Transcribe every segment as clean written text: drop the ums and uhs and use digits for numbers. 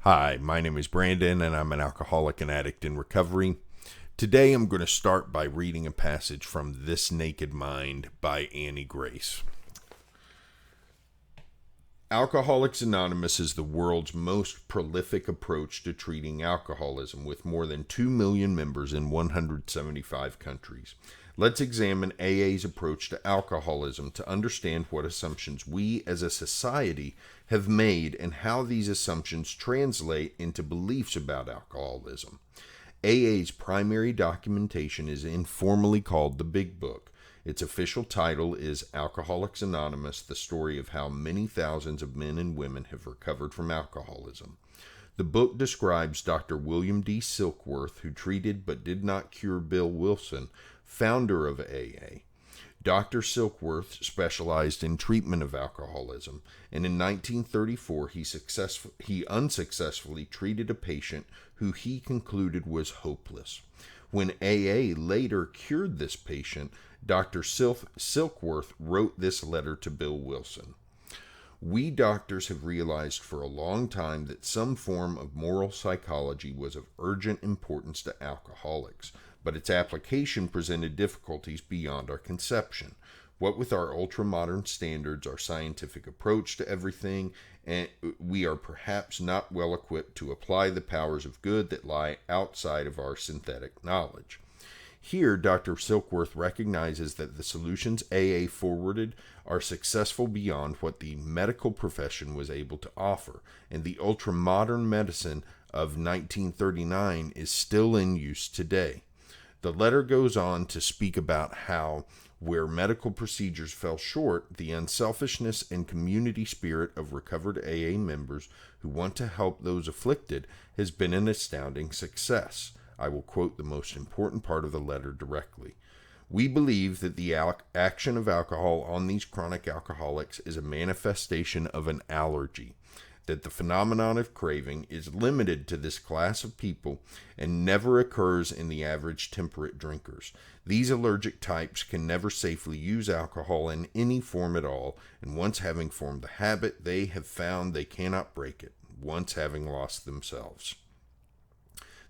Hi, my name is Brandon, and I'm an alcoholic and addict in recovery. Today I'm going to start by reading a passage from This Naked Mind by Annie Grace. Alcoholics Anonymous is the world's most prolific approach to treating alcoholism, with more than 2 million members in 175 countries. Let's examine AA's approach to alcoholism to understand what assumptions we as a society have made and how these assumptions translate into beliefs about alcoholism. AA's primary documentation is informally called the Big Book. Its official title is Alcoholics Anonymous, the story of how many thousands of men and women have recovered from alcoholism. The book describes Dr. William D. Silkworth, who treated but did not cure Bill Wilson, founder of AA. Dr. Silkworth specialized in treatment of alcoholism, and in 1934 he unsuccessfully treated a patient who he concluded was hopeless. When AA later cured this patient, Dr. Silkworth wrote this letter to Bill Wilson. We doctors have realized for a long time that some form of moral psychology was of urgent importance to alcoholics, but its application presented difficulties beyond our conception. What with our ultra-modern standards, our scientific approach to everything, and we are perhaps not well equipped to apply the powers of good that lie outside of our synthetic knowledge. Here, Dr. Silkworth recognizes that the solutions AA forwarded are successful beyond what the medical profession was able to offer, and the ultra-modern medicine of 1939 is still in use today. The letter goes on to speak about how, where medical procedures fell short, the unselfishness and community spirit of recovered AA members who want to help those afflicted has been an astounding success. I will quote the most important part of the letter directly. We believe that the action of alcohol on these chronic alcoholics is a manifestation of an allergy, that the phenomenon of craving is limited to this class of people and never occurs in the average temperate drinkers. These allergic types can never safely use alcohol in any form at all, and once having formed the habit, they have found they cannot break it, once having lost themselves.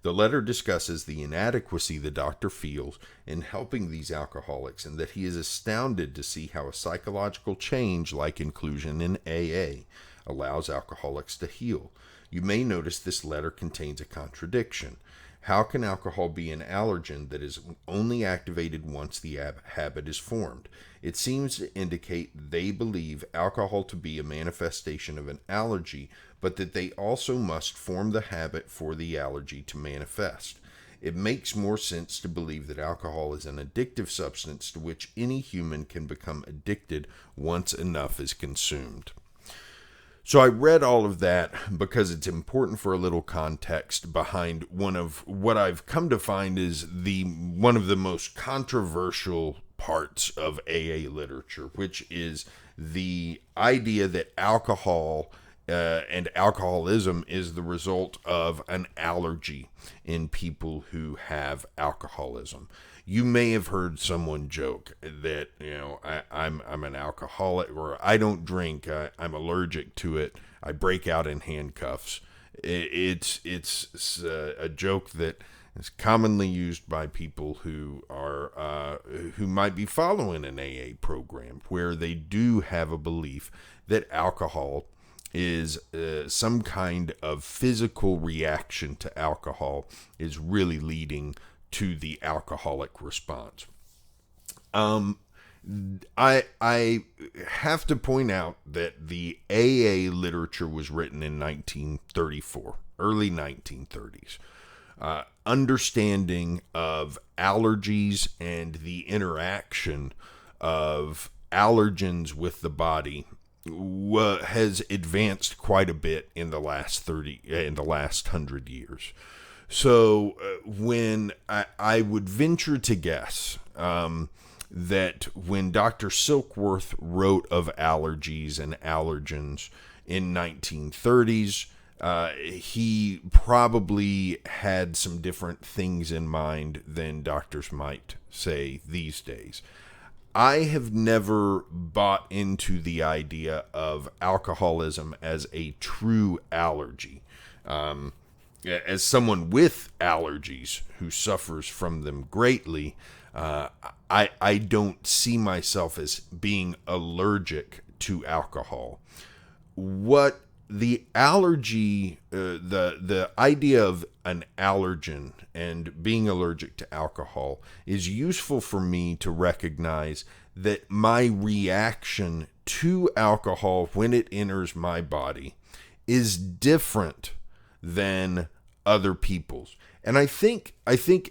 The letter discusses the inadequacy the doctor feels in helping these alcoholics, and that he is astounded to see how a psychological change like inclusion in AA allows alcoholics to heal. You may notice this letter contains a contradiction. How can alcohol be an allergen that is only activated once the habit is formed? It seems to indicate they believe alcohol to be a manifestation of an allergy, but that they also must form the habit for the allergy to manifest. It makes more sense to believe that alcohol is an addictive substance to which any human can become addicted once enough is consumed. So I read all of that because it's important for a little context behind one of what I've come to find is one of the most controversial parts of AA literature, which is the idea that alcohol and alcoholism is the result of an allergy in people who have alcoholism. You may have heard someone joke that, I'm an alcoholic, or I don't drink, I'm allergic to it, I break out in handcuffs. It's a joke that is commonly used by people who are who might be following an AA program, where they do have a belief that alcohol is some kind of physical reaction to alcohol is really leading to the alcoholic response. I have to point out that the AA literature was written in 1934, early 1930s. Understanding of allergies and the interaction of allergens with the body has advanced quite a bit in the last 100 years. So when I would venture to guess that when Dr. Silkworth wrote of allergies and allergens in 1930s, he probably had some different things in mind than doctors might say these days. I have never bought into the idea of alcoholism as a true allergy. As someone with allergies who suffers from them greatly, I don't see myself as being allergic to alcohol. What the allergy, the idea of an allergen and being allergic to alcohol is useful for me to recognize that my reaction to alcohol when it enters my body is different than other people's. And I think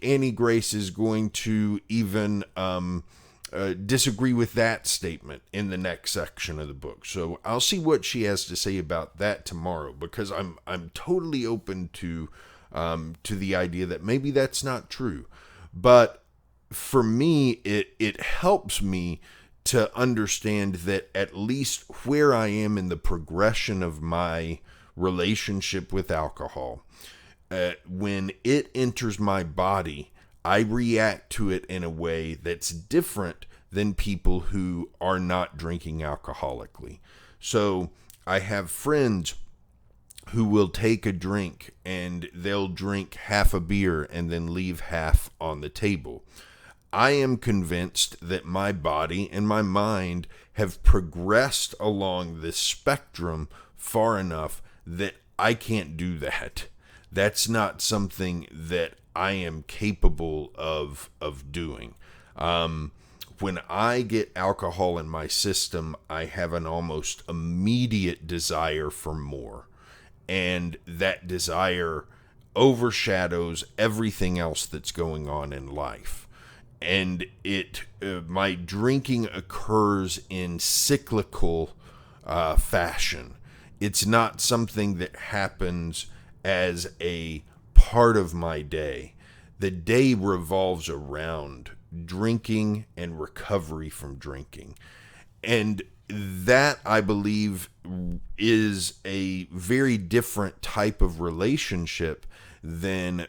Annie Grace is going to even disagree with that statement in the next section of the book. So I'll see what she has to say about that tomorrow, because I'm totally open to the idea that maybe that's not true. But for me, it helps me to understand that at least where I am in the progression of my relationship with alcohol, when it enters my body, I react to it in a way that's different than people who are not drinking alcoholically. So I have friends who will take a drink and they'll drink half a beer and then leave half on the table. I am convinced that my body and my mind have progressed along this spectrum far enough that I can't do that. That's not something that I am capable of doing. When I get alcohol in my system, I have an almost immediate desire for more. And that desire overshadows everything else that's going on in life. And my drinking occurs in cyclical fashion. It's not something that happens as a part of my day. The day revolves around drinking and recovery from drinking. And that, I believe, is a very different type of relationship than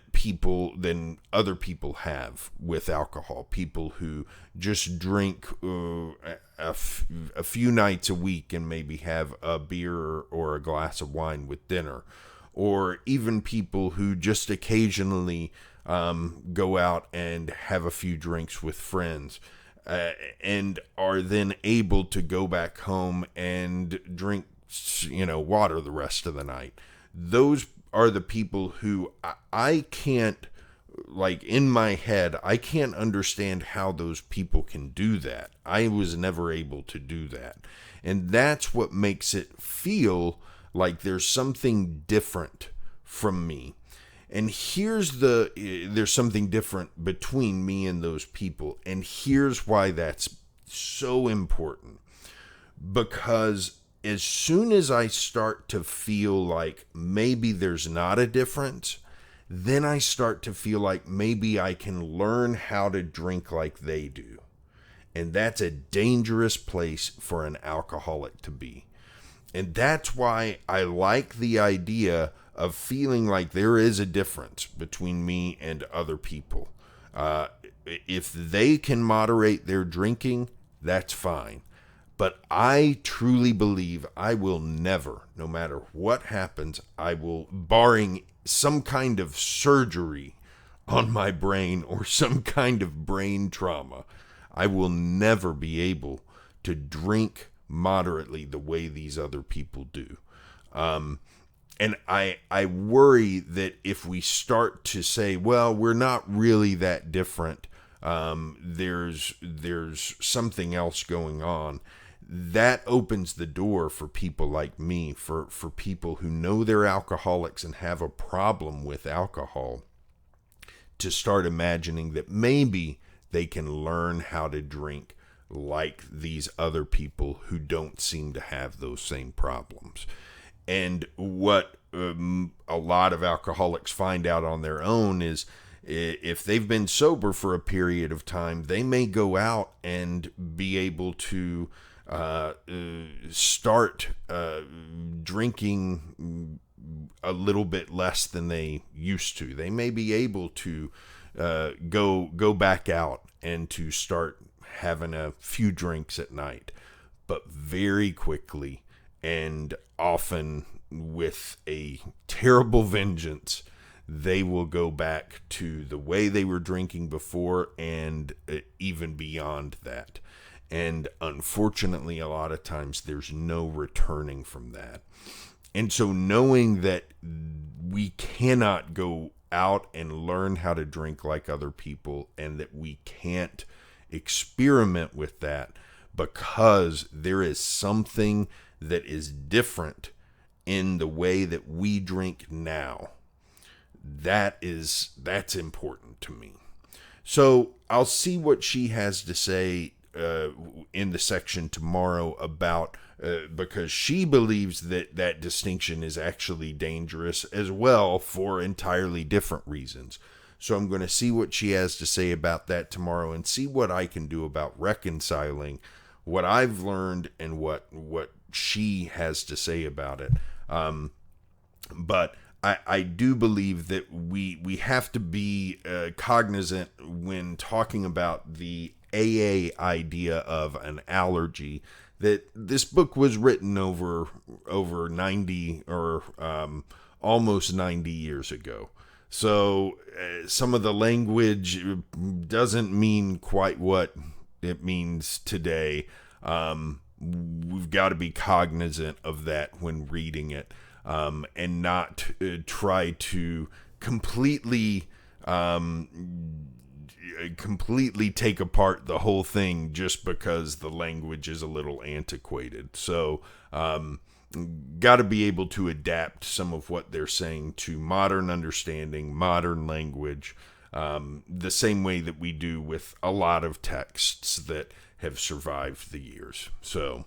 other people have with alcohol. People who just drink a few nights a week and maybe have a beer or a glass of wine with dinner. Or even people who just occasionally go out and have a few drinks with friends and are then able to go back home and drink, water the rest of the night. Those are the people who I can't, in my head, I can't understand how those people can do that. I was never able to do that. And that's what makes it feel like there's something different from me. And there's something different between me and those people. And here's why that's so important. Because as soon as I start to feel like maybe there's not a difference, then I start to feel like maybe I can learn how to drink like they do. And that's a dangerous place for an alcoholic to be. And that's why I like the idea of feeling like there is a difference between me and other people. If they can moderate their drinking, that's fine. But I truly believe I will never, no matter what happens, barring some kind of surgery on my brain or some kind of brain trauma, I will never be able to drink moderately the way these other people do. And I worry that if we start to say, well, we're not really that different, there's something else going on, that opens the door for people like me, for people who know they're alcoholics and have a problem with alcohol, to start imagining that maybe they can learn how to drink like these other people who don't seem to have those same problems. And what a lot of alcoholics find out on their own is if they've been sober for a period of time, they may go out and be able to start drinking a little bit less than they used to. They may be able to go back out and to start having a few drinks at night, but very quickly and often with a terrible vengeance, they will go back to the way they were drinking before and even beyond that. And unfortunately, a lot of times there's no returning from that. And so knowing that we cannot go out and learn how to drink like other people, and that we can't experiment with that because there is something that is different in the way that we drink now, that's important to me. So I'll see what she has to say in the section tomorrow about because she believes that that distinction is actually dangerous as well for entirely different reasons. So I'm going to see what she has to say about that tomorrow and see what I can do about reconciling what I've learned and what she has to say about it. But I do believe that we have to be cognizant when talking about the AA idea of an allergy, that this book was written over 90 or almost 90 years ago. So some of the language doesn't mean quite what it means today. We've got to be cognizant of that when reading it, and not try to completely take apart the whole thing just because the language is a little antiquated. So got to be able to adapt some of what they're saying to modern understanding, modern language, the same way that we do with a lot of texts that have survived the years. So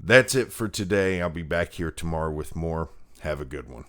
that's it for today. I'll be back here tomorrow with more. Have a good one.